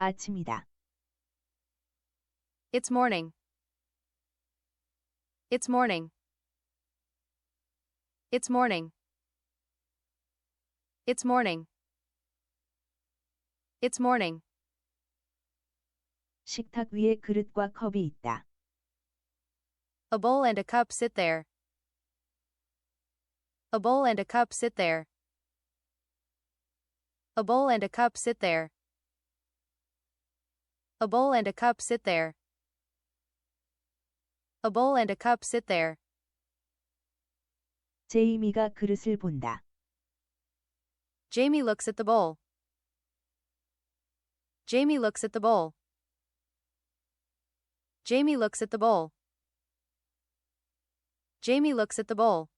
아침이다. It's morning. It's morning. It's morning. It's morning. It's morning. 식탁 위에 그릇과 컵이 있다. A bowl and a cup sit there. A bowl and a cup sit there. A bowl and a cup sit there. A bowl and a cup sit there. A bowl and a cup sit there. 제이미가 그릇을 본다. Jamie looks at the bowl. Jamie looks at the bowl. Jamie looks at the bowl. Jamie looks at the bowl.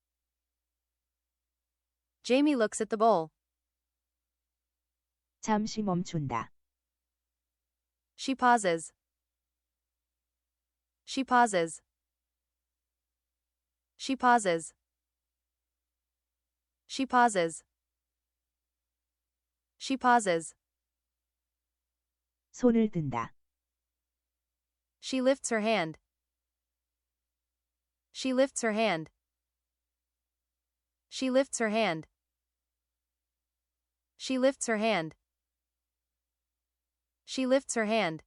Jamie looks at the bowl. 잠시 멈춘다. She pauses. She pauses. She pauses. She pauses. She pauses. 손을 든다. She lifts her hand. She lifts her hand. She lifts her hand. She lifts her hand. She lifts her hand.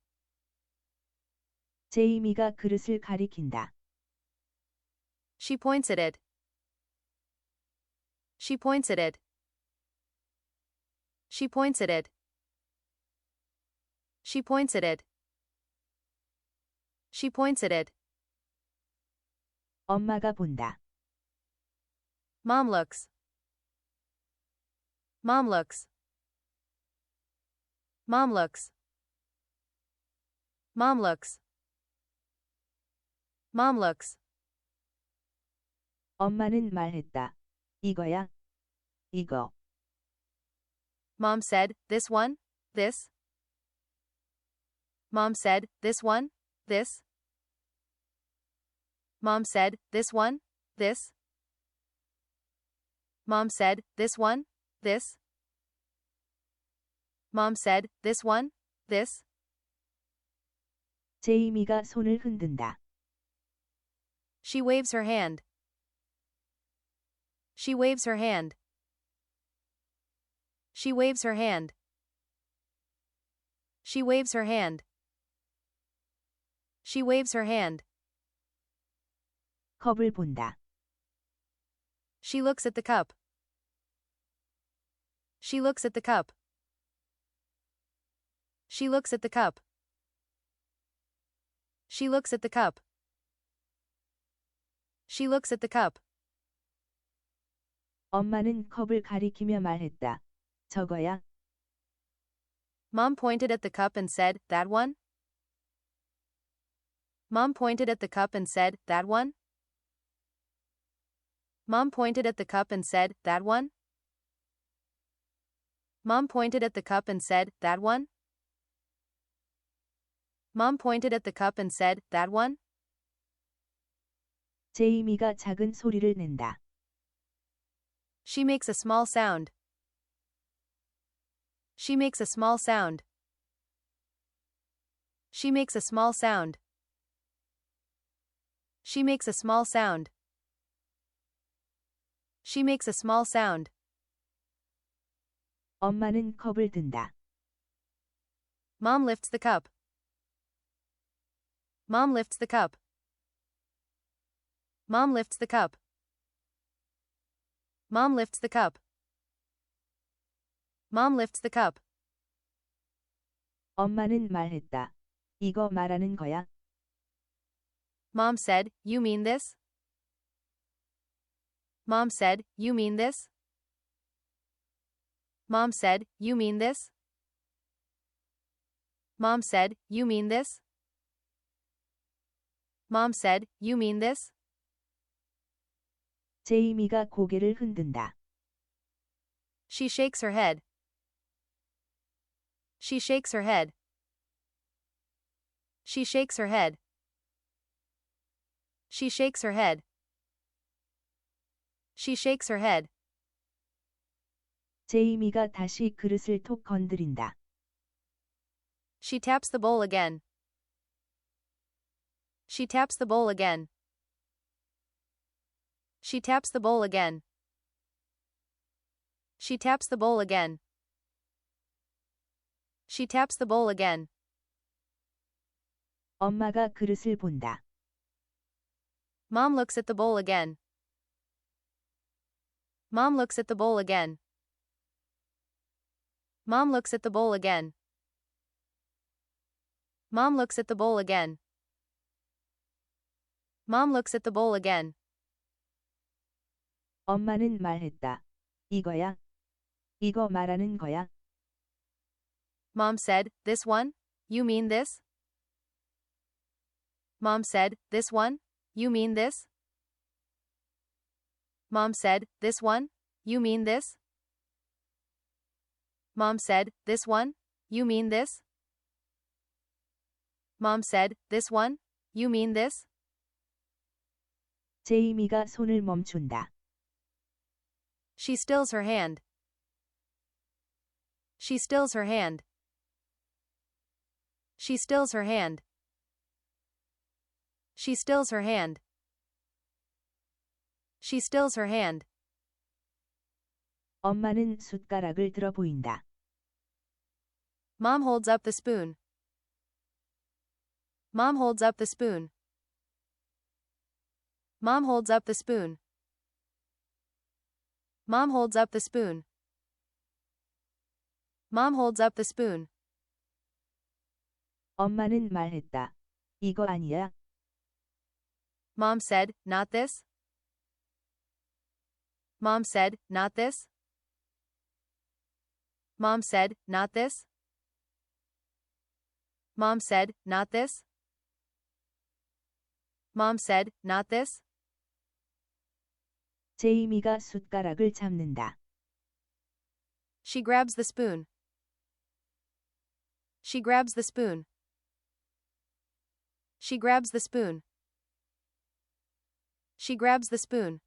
제이미가 그릇을 가리킨다. She points at it. She points at it. She points at it. She points at it. She points at it. 엄마가 본다. Mom looks. Mom looks. Mom looks. Mom looks. Mom looks. 엄마는 말했다. 이거야. 이거. Mom said, this one? This? Mom said, this one? This? Mom said, this one? This? Mom said, this one? This? Mom said, this one? This? 제이미가 손을 흔든다. She waves her hand. She waves her hand. She waves her hand. She waves her hand. She waves her hand. 컵을 본다. She looks at the cup. She looks at the cup. She looks at the cup. She looks at the cup. She looks at the cup. 엄마는 컵을 가리키며 말했다. 저거야. Mom pointed at the cup and said, that one? Mom pointed at the cup and said, that one? Mom pointed at the cup and said, that one? Mom pointed at the cup and said, that one? Mom pointed at the cup and said, that one? 제이미가 작은 소리를 낸다. She makes a small sound. She makes a small sound. She makes a small sound. She makes a small sound. She makes a small sound. 엄마는 컵을 든다. Mom lifts the cup. Mom lifts the cup. Mom lifts the cup. Mom lifts the cup. Mom lifts the cup. 엄마는 말했다. 이거 말하는 거야? Mom said, you mean this? Mom said, you mean this? Mom said, you mean this? Mom said, you mean this? Mom said, you mean this? 제이미가 고개를 흔든다. She shakes her head. She shakes her head. She shakes her head. She shakes her head. She shakes her head. 제이미가 다시 그릇을 톡 건드린다. She taps the bowl again. She taps the bowl again. She taps the bowl again. She taps the bowl again. She taps the bowl again. 엄마가 그릇을 본다. Mom looks at the bowl again. Mom looks at the bowl again. Mom looks at the bowl again. Mom looks at the bowl again. Mom looks at the bowl again. 엄마는 말했다. 이거야? 이거 말하는 거야? Mom said, this one? You mean this? Mom said, this one? You mean this? Mom said, this one? You mean this? Mom said, this one? You mean this? Mom said, this one? You mean this? 제이미가 손을 멈춘다. She stills her hand. She stills her hand. She stills her hand. She stills her hand. She stills her hand. 엄마는 숟가락을 들어 보인다. Mom holds up the spoon. Mom holds up the spoon. Mom holds up the spoon. Mom holds up the spoon. Mom holds up the spoon. 엄마는 말했다. 이거 아니야? Mom said, not this? Mom said, not this? Mom said, not this? Mom said, not this? Mom said, not this? 제이미가 숟가락을 잡는다. She grabs the spoon. She grabs the spoon. She grabs the spoon. She grabs the spoon.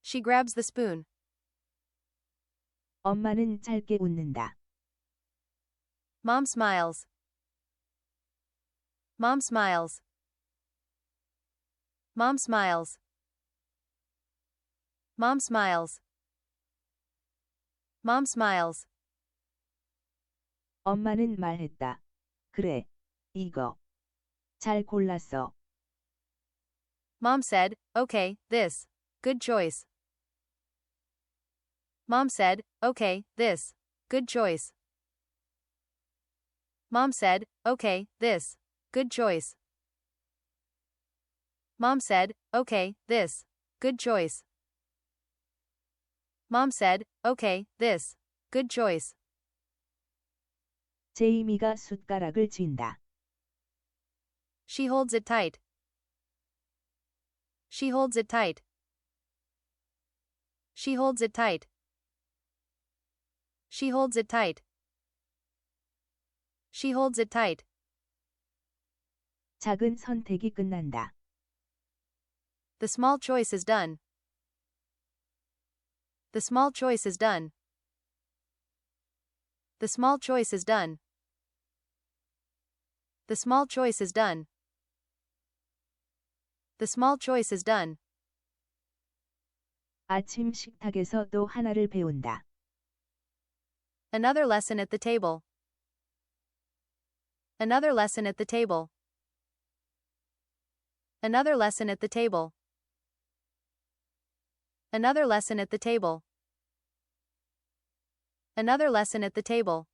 She grabs the spoon. 엄마는 짧게 웃는다. Mom smiles. Mom smiles. Mom smiles. Mom smiles. Mom smiles. 엄마는 말했다. 그래, 이거. 잘 골랐어. Mom said, okay, this. Good choice. Mom said, okay, this. Good choice. Mom said, okay, this. Good choice. Mom said, okay, this. Good choice. Mom said, okay, this. Good choice. 제이미가 숟가락을 쥔다. She holds it tight. She holds it tight. She holds it tight. She holds it tight. She holds it tight. 작은 선택이 끝난다. The small choice is done. The small choice is done. The small choice is done. The small choice is done. The small choice is done. 아침 식탁에서 또 하나를 배운다. Another lesson at the table. Another lesson at the table. Another lesson at the table. Another lesson at the table. Another lesson at the table.